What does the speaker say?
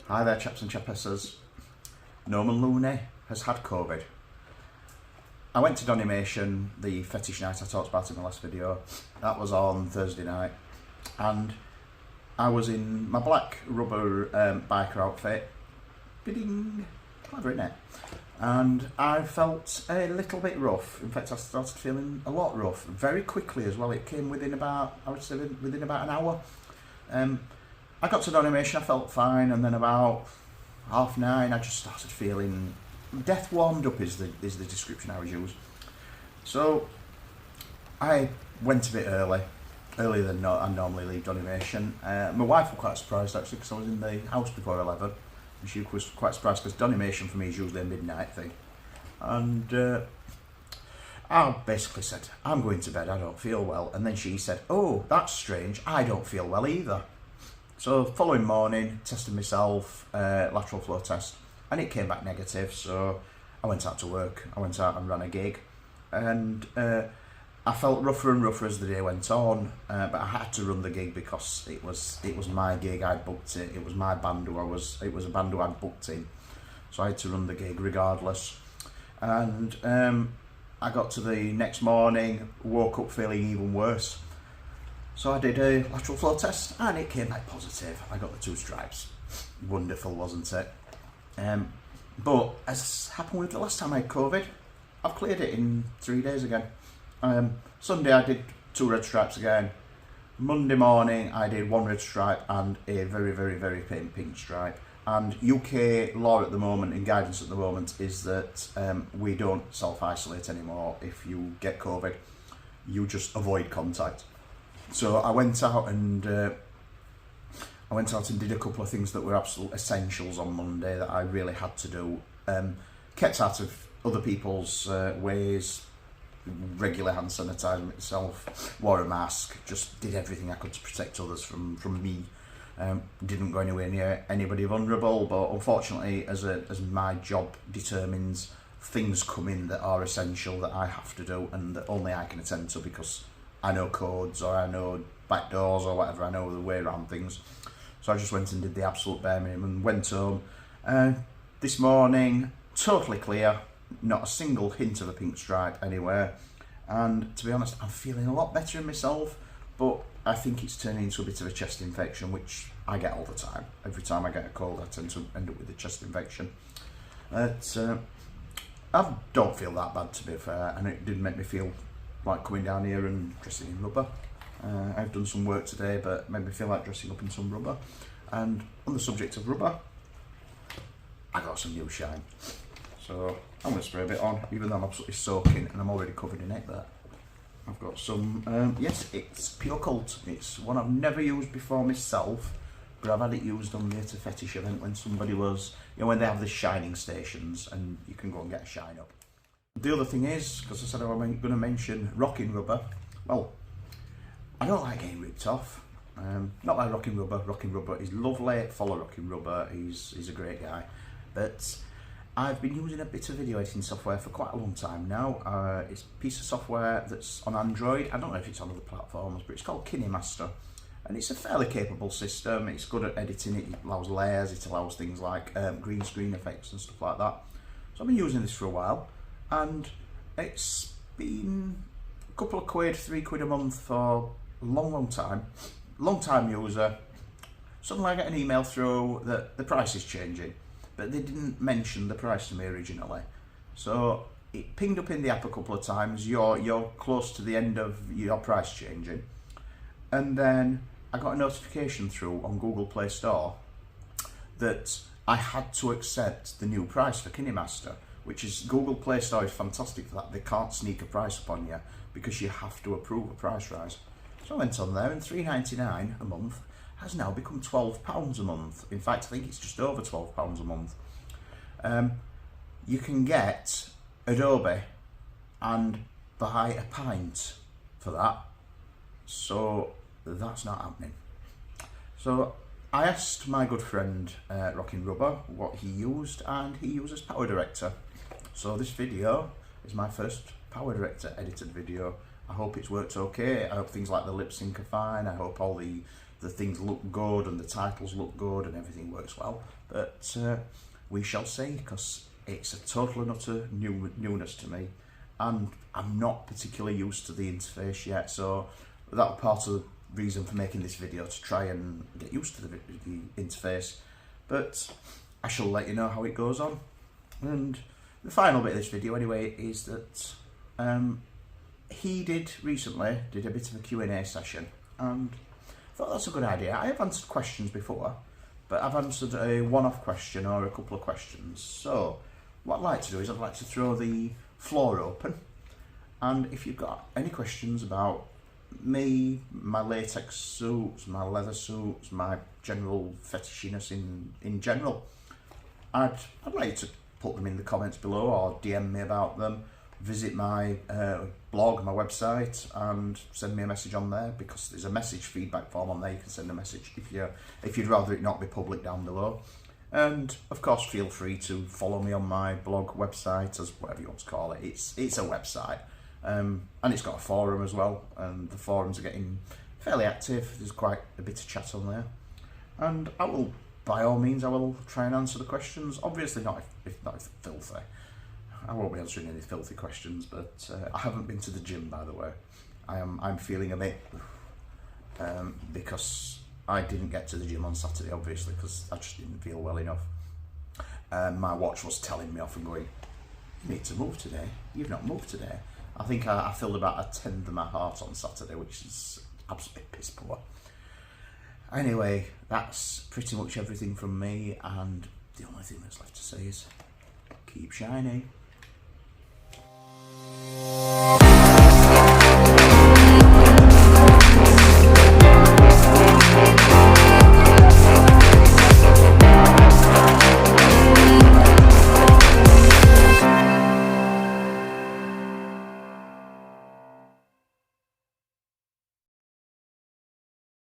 Hi there, chaps and chapesses. Norman Looney has had COVID. I went to Donimation, the fetish night I talked about in my last video. That was on Thursday night, and I was in my black rubber biker outfit. Bidding, clever, innit? And I felt a little bit rough. In fact, I started feeling a lot rough very quickly as well. It came within about, I would say, within about an hour. I got to Donimation, I felt fine, and then about 9:30 I just started feeling death warmed up is the description I would use. So I went a bit earlier than I normally leave Donimation. My wife was quite surprised actually, because I was in the house before 11, and she was quite surprised because Donimation for me is usually a midnight thing. And I basically said, I'm going to bed, I don't feel well. And then she said, oh, that's strange, I don't feel well either. So following morning, tested myself, lateral flow test, and it came back negative. So I went out to work, I went out and ran a gig, and I felt rougher and rougher as the day went on, but I had to run the gig because it was my gig, I'd booked it, it was my band it was a band who I'd booked in, so I had to run the gig regardless. And I got to the next morning, woke up feeling even worse. So I did a lateral flow test and it came back positive. I got the 2 stripes. Wonderful, wasn't it? But as happened with the last time I had COVID, I've cleared it in 3 days again. Sunday I did 2 red stripes again. Monday morning I did 1 red stripe and a very, very, very pink stripe. And UK law at the moment and guidance at the moment is that we don't self-isolate anymore. If you get COVID, you just avoid contact. So I went out and did a couple of things that were absolute essentials on Monday that I really had to do. Kept out of other people's ways, regular hand sanitising myself, wore a mask, just did everything I could to protect others from me. Didn't go anywhere near anybody vulnerable, but unfortunately, as my job determines, things come in that are essential that I have to do and that only I can attend to because I know codes or I know back doors or whatever, I know the way around things. So I just went and did the absolute bare minimum and went home. This morning, totally clear, not a single hint of a pink stripe anywhere. And to be honest, I'm feeling a lot better in myself, but I think it's turning into a bit of a chest infection, which I get all the time. Every time I get a cold, I tend to end up with a chest infection. I don't feel that bad, to be fair, and it did make me feel like coming down here and dressing in rubber. I've done some work today, but made me feel like dressing up in some rubber. And on the subject of rubber, I got some new shine. So I'm going to spray a bit on, even though I'm absolutely soaking and I'm already covered in it. But I've got some, yes, it's Pure Cult. It's one I've never used before myself, but I've had it used on the fetish event when somebody was, you know, when they have the shining stations and you can go and get a shine up. The other thing is, because I said I'm going to mention rocking rubber, well, I don't like getting ripped off. Not like rocking rubber. Rocking rubber is lovely. Follow rocking rubber. He's a great guy. But I've been using a bit of video editing software for quite a long time now. It's a piece of software that's on Android. I don't know if it's on other platforms, but it's called Kinemaster. And it's a fairly capable system. It's good at editing. It allows layers. It allows things like green screen effects and stuff like that. So I've been using this for a while. And it's been a couple of quid, £3 a month for a long time. Long time user. Suddenly I get an email through that the price is changing, but they didn't mention the price to me originally. So it pinged up in the app a couple of times, you're close to the end of your price changing. And then I got a notification through on Google Play Store that I had to accept the new price for Kinemaster, which is, Google Play Store is fantastic for that. They can't sneak a price upon you because you have to approve a price rise. So I went on there and £3.99 a month has now become £12 a month. In fact, I think it's just over £12 a month. You can get Adobe and buy a pint for that. So that's not happening. So I asked my good friend Rockin' Rubber what he used, and he uses Powerdirector. So this video is my first Powerdirector edited video. I hope it's worked okay. I hope things like the lip sync are fine. I hope all the the things look good and the titles look good and everything works well. But we shall see, because it's a total and utter newness to me, and I'm not particularly used to the interface yet, so that was part of the reason for making this video, to try and get used to the interface. But I shall let you know how it goes on. And the final bit of this video anyway is that he recently did a bit of a Q&A session, and I thought that's a good idea. I have answered questions before, but I've answered a one-off question or a couple of questions. So what I'd like to do is I'd like to throw the floor open, and if you've got any questions about me, my latex suits, my leather suits, my general fetishiness in general, I'd like you to put them in the comments below or DM me about them. Visit my blog, my website, and send me a message on there, because there's a message feedback form on there. You can send a message if you'd rather it not be public down below. And of course, feel free to follow me on my blog, website, as whatever you want to call it. It's a website, and it's got a forum as well, and the forums are getting fairly active. There's quite a bit of chat on there, and I will, by all means, I will try and answer the questions. Obviously not if filthy. I won't be answering any filthy questions, but I haven't been to the gym, by the way. I'm feeling a bit because I didn't get to the gym on Saturday, obviously, because I just didn't feel well enough. My watch was telling me off and going, "You need to move today. You've not moved today." I think I filled about a tenth of my heart on Saturday, which is absolutely piss poor. Anyway, that's pretty much everything from me, and the only thing that's left to say is keep shining.